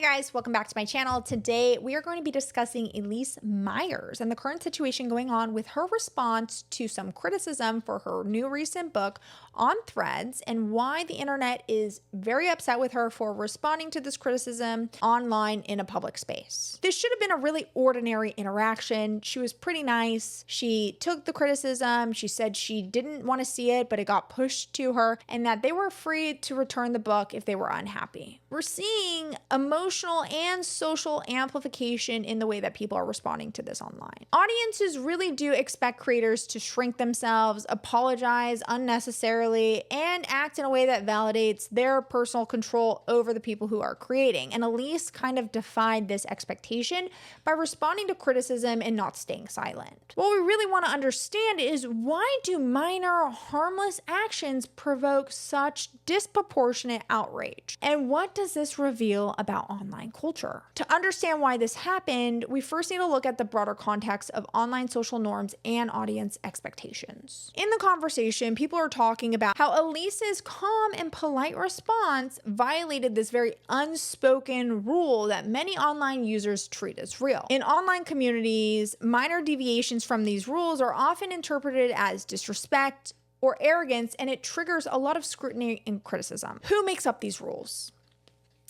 Hey guys, welcome back to my channel. Today we are going to be discussing Elise Myers and the current situation going on with her response to some criticism for her new recent book on Threads and why the internet is very upset with her for responding to this criticism online in a public space. This should have been a really ordinary interaction. She was pretty nice. She took the criticism. She said she didn't want to see it, but it got pushed to her and that they were free to return the book if they were unhappy. We're seeing emotional and social amplification in the way that people are responding to this online. Audiences really do expect creators to shrink themselves, apologize unnecessarily, and act in a way that validates their personal control over the people who are creating. And Elise kind of defied this expectation by responding to criticism and not staying silent. What we really want to understand is, why do minor, harmless actions provoke such disproportionate outrage? And what does this reveal about online culture? To understand why this happened, we first need to look at the broader context of online social norms and audience expectations. In the conversation, people are talking about how Elise's calm and polite response violated this very unspoken rule that many online users treat as real. In online communities, minor deviations from these rules are often interpreted as disrespect or arrogance, and it triggers a lot of scrutiny and criticism. Who makes up these rules?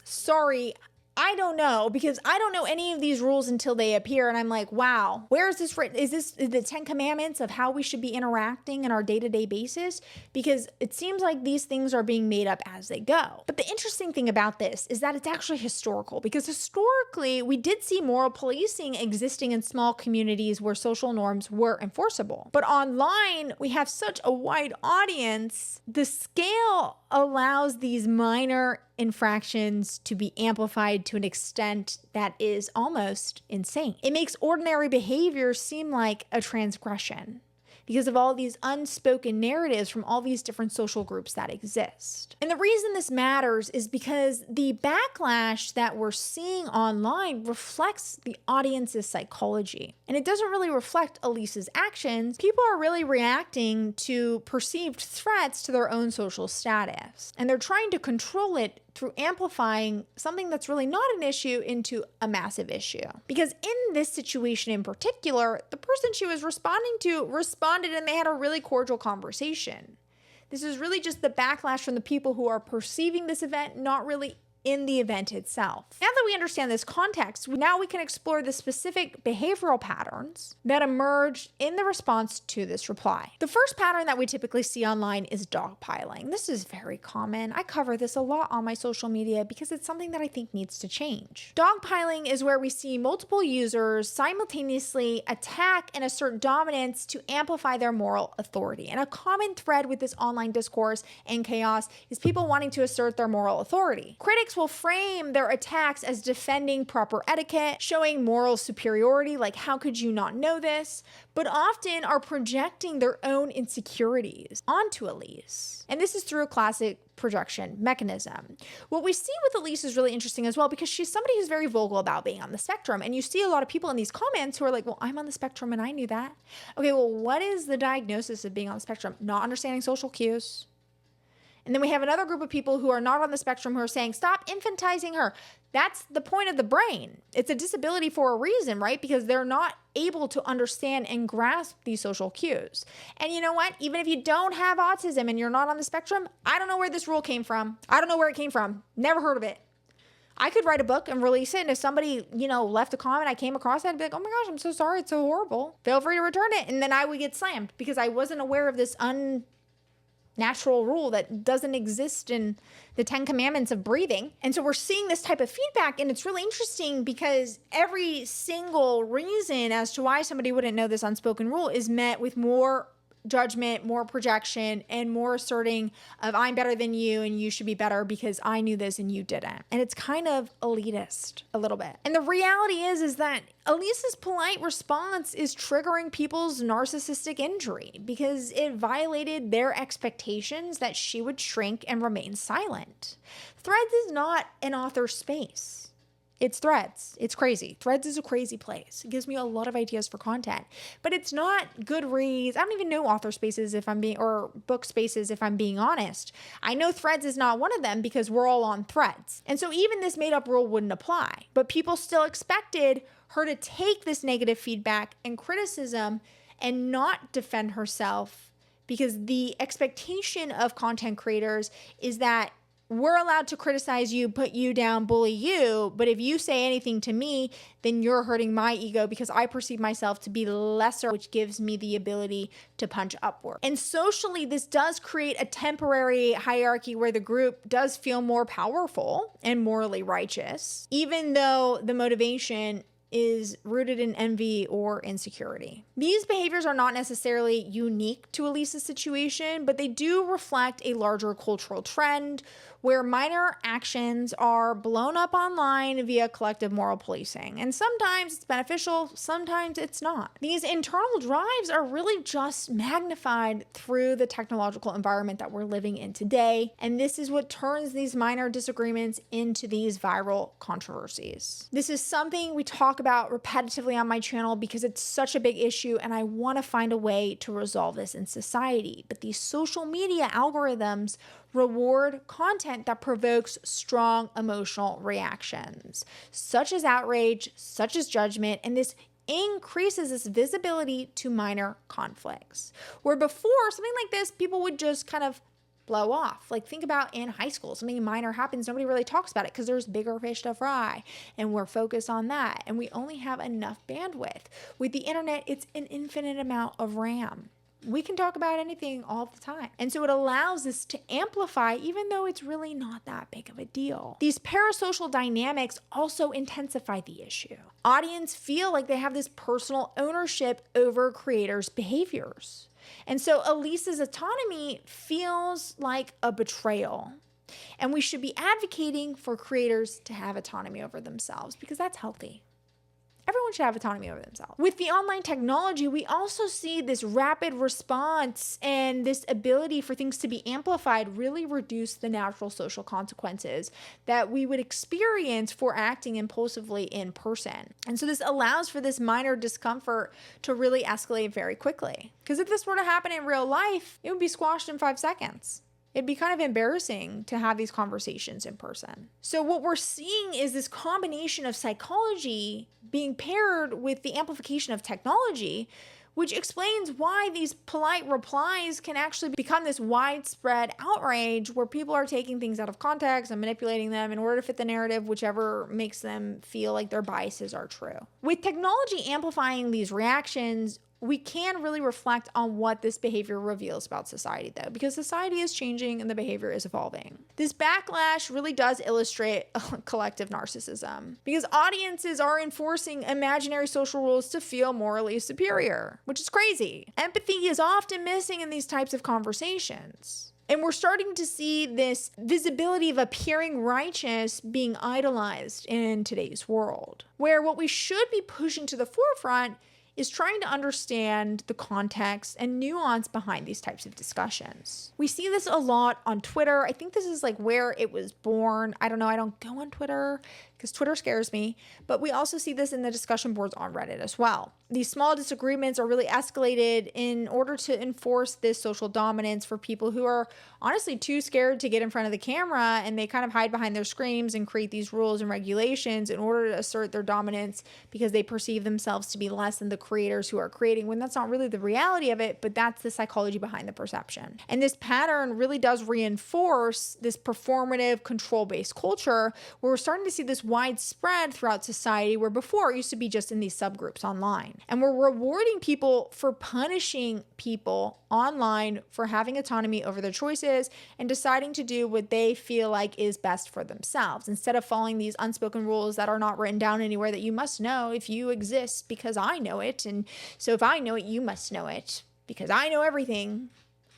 Sorry, I don't know, because I don't know any of these rules until they appear and I'm like, wow, where is this written? Is this the 10 commandments of how we should be interacting in our day-to-day basis? Because it seems like these things are being made up as they go. But the interesting thing about this is that it's actually historical, because historically we did see moral policing existing in small communities where social norms were enforceable. But online, we have such a wide audience, the scale allows these minor infractions to be amplified to an extent that is almost insane. It makes ordinary behavior seem like a transgression because of all these unspoken narratives from all these different social groups that exist. And the reason this matters is because the backlash that we're seeing online reflects the audience's psychology. And it doesn't really reflect Elise's actions. People are really reacting to perceived threats to their own social status. And they're trying to control it through amplifying something that's really not an issue into a massive issue. Because in this situation in particular, the person she was responding to responded and they had a really cordial conversation. This is really just the backlash from the people who are perceiving this event, not really in the event itself. Now that we understand this context, now we can explore the specific behavioral patterns that emerged in the response to this reply. The first pattern that we typically see online is dogpiling. This is very common. I cover this a lot on my social media because it's something that I think needs to change. Dogpiling is where we see multiple users simultaneously attack and assert dominance to amplify their moral authority. And a common thread with this online discourse and chaos is people wanting to assert their moral authority. Critics will frame their attacks as defending proper etiquette, showing moral superiority, like how could you not know this, but often are projecting their own insecurities onto Elise. And this is through a classic projection mechanism. What we see with Elise is really interesting as well, because she's somebody who's very vocal about being on the spectrum. And you see a lot of people in these comments who are like, well, I'm on the spectrum and I knew that. Okay, well, what is the diagnosis of being on the spectrum? Not understanding social cues. And then we have another group of people who are not on the spectrum who are saying, stop infantizing her. That's the point of the brain. It's a disability for a reason, right? Because they're not able to understand and grasp these social cues. And you know what? Even if you don't have autism and you're not on the spectrum, I don't know where this rule came from. I don't know where it came from. Never heard of it. I could write a book and release it. And if somebody, left a comment, I came across that, I'd be like, oh my gosh, I'm so sorry. It's so horrible. Feel free to return it. And then I would get slammed because I wasn't aware of this natural rule that doesn't exist in the 10 commandments of breathing. And so we're seeing this type of feedback, and it's really interesting because every single reason as to why somebody wouldn't know this unspoken rule is met with more judgment, more projection, and more asserting of I'm better than you and you should be better because I knew this and you didn't. And it's kind of elitist a little bit. And the reality is that Elise's polite response is triggering people's narcissistic injury because it violated their expectations that she would shrink and remain silent. Threads is not an author space. It's Threads. It's crazy. Threads is a crazy place. It gives me a lot of ideas for content, but it's not Goodreads. I don't even know author spaces or book spaces if I'm being honest. I know Threads is not one of them because we're all on Threads. And so even this made up rule wouldn't apply, but people still expected her to take this negative feedback and criticism and not defend herself, because the expectation of content creators is that we're allowed to criticize you, put you down, bully you, but if you say anything to me, then you're hurting my ego because I perceive myself to be lesser, which gives me the ability to punch upward. And socially, this does create a temporary hierarchy where the group does feel more powerful and morally righteous, even though the motivation is rooted in envy or insecurity. These behaviors are not necessarily unique to Elisa's situation, but they do reflect a larger cultural trend where minor actions are blown up online via collective moral policing. And sometimes it's beneficial, sometimes it's not. These internal drives are really just magnified through the technological environment that we're living in today. And this is what turns these minor disagreements into these viral controversies. This is something we talk about repetitively on my channel because it's such a big issue and I want to find a way to resolve this in society. But these social media algorithms reward content that provokes strong emotional reactions, such as outrage, such as judgment, and this increases this visibility to minor conflicts. Where before, something like this, people would just kind of blow off. Like think about in high school, something minor happens, nobody really talks about it because there's bigger fish to fry and we're focused on that and we only have enough bandwidth. With the internet, it's an infinite amount of RAM. We can talk about anything all the time. And so it allows us to amplify even though it's really not that big of a deal. These parasocial dynamics also intensify the issue. Audience feel like they have this personal ownership over creators' behaviors. And so Elisa's autonomy feels like a betrayal. And we should be advocating for creators to have autonomy over themselves because that's healthy. Everyone should have autonomy over themselves. With the online technology, we also see this rapid response and this ability for things to be amplified really reduce the natural social consequences that we would experience for acting impulsively in person. And so this allows for this minor discomfort to really escalate very quickly. Because if this were to happen in real life, it would be squashed in 5 seconds. It'd be kind of embarrassing to have these conversations in person. So what we're seeing is this combination of psychology being paired with the amplification of technology, which explains why these polite replies can actually become this widespread outrage where people are taking things out of context and manipulating them in order to fit the narrative, whichever makes them feel like their biases are true. With technology amplifying these reactions, we can really reflect on what this behavior reveals about society, though, because society is changing and the behavior is evolving. This backlash really does illustrate collective narcissism because audiences are enforcing imaginary social rules to feel morally superior, which is crazy. Empathy is often missing in these types of conversations. And we're starting to see this visibility of appearing righteous being idolized in today's world, where what we should be pushing to the forefront is trying to understand the context and nuance behind these types of discussions. We see this a lot on Twitter. I think this is like where it was born. I don't know. I don't go on Twitter because Twitter scares me, but we also see this in the discussion boards on Reddit as well. These small disagreements are really escalated in order to enforce this social dominance for people who are honestly too scared to get in front of the camera, and they kind of hide behind their screens and create these rules and regulations in order to assert their dominance because they perceive themselves to be less than the creators who are creating, when that's not really the reality of it, but that's the psychology behind the perception. And this pattern really does reinforce this performative control-based culture where we're starting to see this widespread throughout society, where before it used to be just in these subgroups online. And we're rewarding people for punishing people online for having autonomy over their choices and deciding to do what they feel like is best for themselves, instead of following these unspoken rules that are not written down anywhere that you must know if you exist because I know it. And so if I know it, you must know it because I know everything.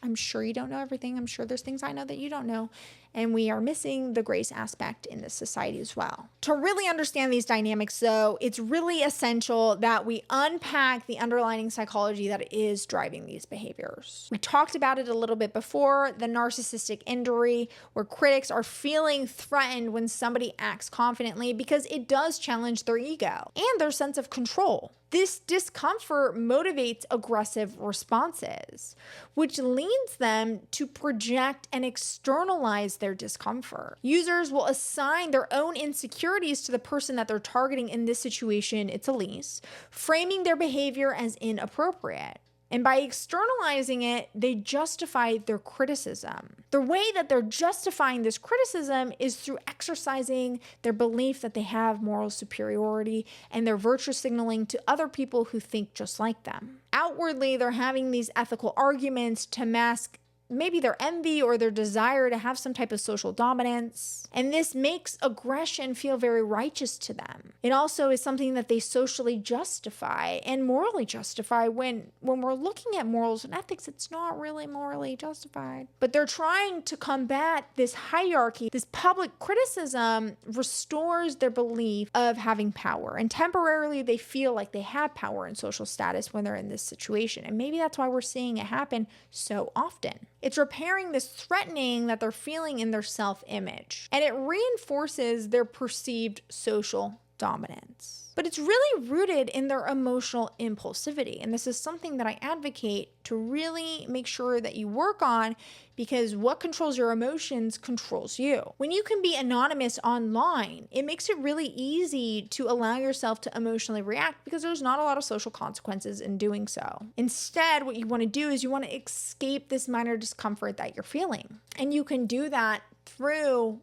I'm sure you don't know everything. I'm sure there's things I know that you don't know. and we are missing the grace aspect in this society as well. To really understand these dynamics, though, it's really essential that we unpack the underlying psychology that is driving these behaviors. We talked about it a little bit before, the narcissistic injury, where critics are feeling threatened when somebody acts confidently because it does challenge their ego and their sense of control. This discomfort motivates aggressive responses, which leads them to project and externalize their discomfort. Users will assign their own insecurities to the person that they're targeting. In this situation, it's Elise, framing their behavior as inappropriate. And by externalizing it, they justify their criticism. The way that they're justifying this criticism is through exercising their belief that they have moral superiority, and they're virtue signaling to other people who think just like them. Outwardly, they're having these ethical arguments to mask maybe their envy or their desire to have some type of social dominance. And this makes aggression feel very righteous to them. It also is something that they socially justify and morally justify when we're looking at morals and ethics, it's not really morally justified. But they're trying to combat this hierarchy. This public criticism restores their belief of having power. And temporarily, they feel like they have power and social status when they're in this situation. And maybe that's why we're seeing it happen so often. It's repairing this threatening that they're feeling in their self-image, and it reinforces their perceived social dominance. But it's really rooted in their emotional impulsivity, and this is something that I advocate to really make sure that you work on, because what controls your emotions controls you. When you can be anonymous online, it makes it really easy to allow yourself to emotionally react because there's not a lot of social consequences in doing so. Instead, what you want to do is you want to escape this minor discomfort that you're feeling. And you can do that through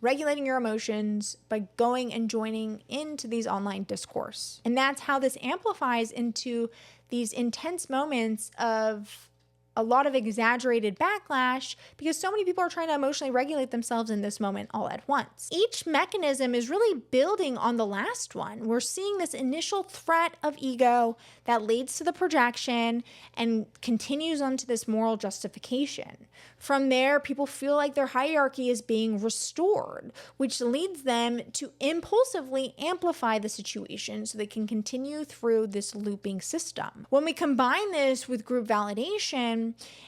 regulating your emotions by going and joining into these online discourse. And that's how this amplifies into these intense moments of a lot of exaggerated backlash, because so many people are trying to emotionally regulate themselves in this moment all at once. Each mechanism is really building on the last one. We're seeing this initial threat of ego that leads to the projection and continues on to this moral justification. From there, people feel like their hierarchy is being restored, which leads them to impulsively amplify the situation so they can continue through this looping system. When we combine this with group validation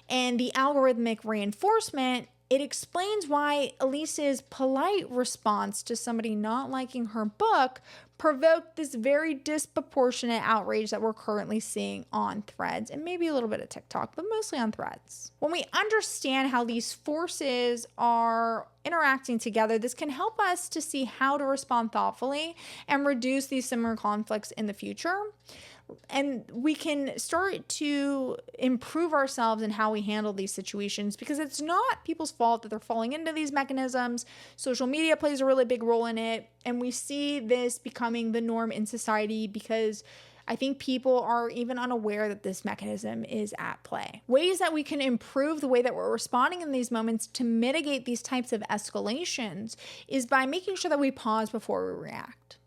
and the algorithmic reinforcement, it explains why Elise's polite response to somebody not liking her book provoked this very disproportionate outrage that we're currently seeing on Threads, and maybe a little bit of TikTok, but mostly on Threads. When we understand how these forces are interacting together, this can help us to see how to respond thoughtfully and reduce these similar conflicts in the future. And we can start to improve ourselves in how we handle these situations, because it's not people's fault that they're falling into these mechanisms. Social media plays a really big role in it. And we see this becoming the norm in society because I think people are even unaware that this mechanism is at play. Ways that we can improve the way that we're responding in these moments to mitigate these types of escalations is by making sure that we pause before we react.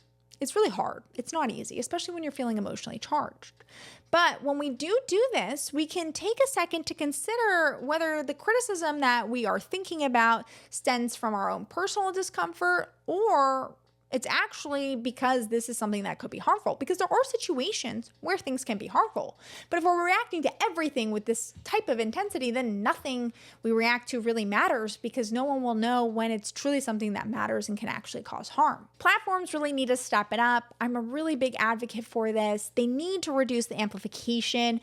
It's really hard. It's not easy, especially when you're feeling emotionally charged. But when we do this, we can take a second to consider whether the criticism that we are thinking about stems from our own personal discomfort, or it's actually because this is something that could be harmful, because there are situations where things can be harmful. But if we're reacting to everything with this type of intensity, then nothing we react to really matters, because no one will know when it's truly something that matters and can actually cause harm. Platforms really need to step it up. I'm a really big advocate for this. They need to reduce the amplification,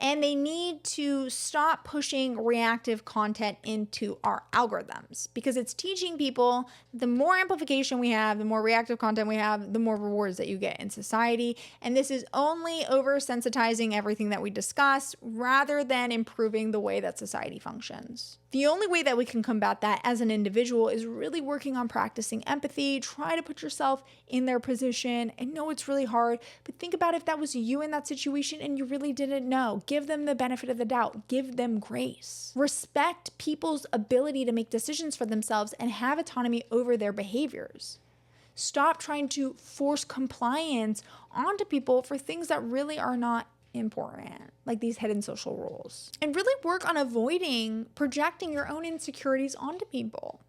and they need to stop pushing reactive content into our algorithms, because it's teaching people the more amplification we have, the more reactive content we have, the more rewards that you get in society. And this is only oversensitizing everything that we discuss rather than improving the way that society functions. The only way that we can combat that as an individual is really working on practicing empathy. Try to put yourself in their position. I know it's really hard, but think about if that was you in that situation and you really didn't know. Give them the benefit of the doubt. Give them grace. Respect people's ability to make decisions for themselves and have autonomy over their behaviors. Stop trying to force compliance onto people for things that really are not important, like these hidden social rules. And really work on avoiding projecting your own insecurities onto people.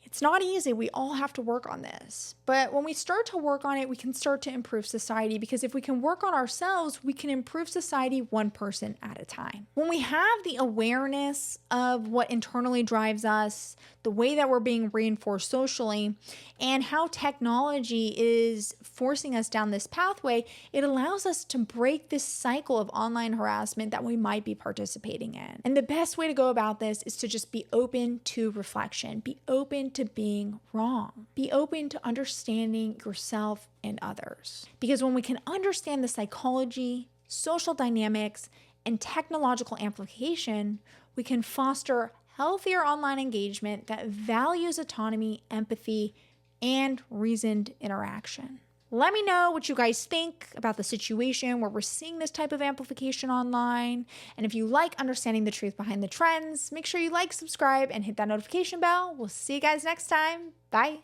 It's not easy. We all have to work on this. But when we start to work on it, we can start to improve society, because if we can work on ourselves, we can improve society one person at a time. When we have the awareness of what internally drives us, the way that we're being reinforced socially, and how technology is forcing us down this pathway, it allows us to break this cycle of online harassment that we might be participating in. And the best way to go about this is to just be open to reflection, be open to being wrong, be open to understanding yourself and others. Because when we can understand the psychology, social dynamics, and technological amplification, we can foster healthier online engagement that values autonomy, empathy, and reasoned interaction. Let me know what you guys think about the situation where we're seeing this type of amplification online. And if you like understanding the truth behind the trends, make sure you like, subscribe, and hit that notification bell. We'll see you guys next time. Bye.